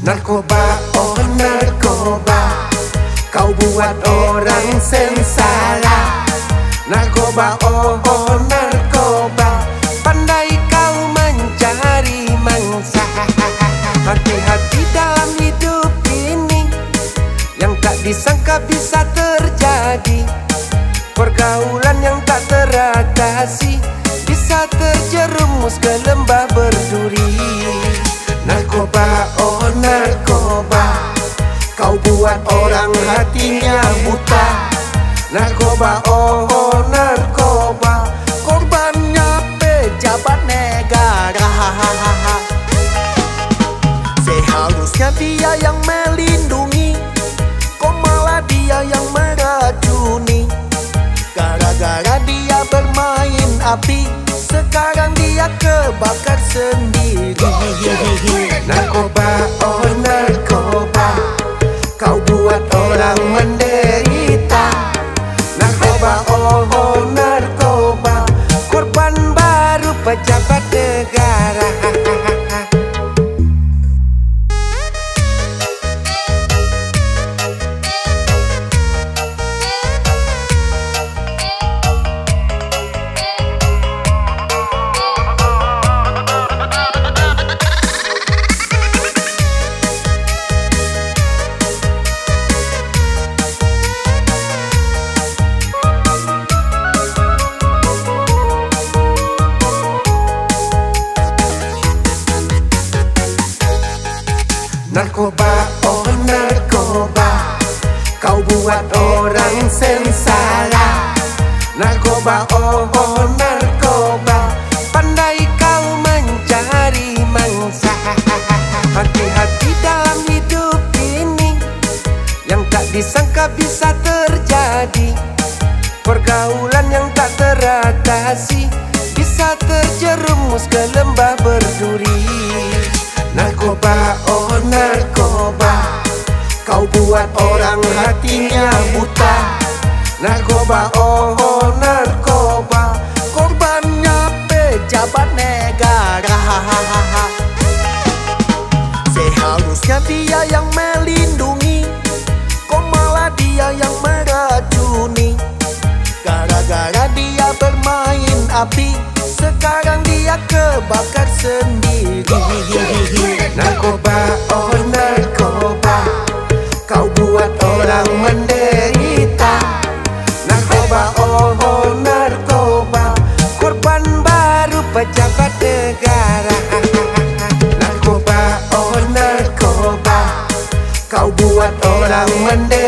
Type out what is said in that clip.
Narkoba, oh narkoba, kau buat orang sengsara. Narkoba, oh narkoba, pandai kau mencari mangsa. Hati-hati dalam hidup ini, yang tak disangka bisa terjadi. Pergaulan yang tak teratasi bisa terjerumus ke lembah berduri. Narkoba, oh narkoba, kau buat orang hatinya buta. Narkoba, oh narkoba, korbannya pejabat negara. Seharusnya dia yang melindungi, kok malah dia yang meracuni. Gara-gara dia bermain api, sekarang dia kebakar sendiri. Narkoba, oh narkoba, kau buat orang menderita. Narkoba, oh narkoba, korban baru pejabat negara. Narkoba, oh narkoba, kau buat orang sengsara. Narkoba, oh narkoba, pandai kau mencari mangsa. Hati-hati dalam hidup ini, yang tak disangka bisa terjadi. Pergaulan yang tak teratasi bisa terjerumus ke lembah berduri. Narkoba, oh narkoba, kau buat orang hatinya buta. Narkoba, oh narkoba, korbannya pejabat negara. Seharusnya dia yang melindungi, kok malah dia yang meracuni. Gara-gara dia bermain api, sekarang dia kebakar sendiri. Narkoba, oh narkoba, kau buat orang menderita. Narkoba, oh narkoba, korban baru pejabat negara. Narkoba, oh narkoba, kau buat orang menderita.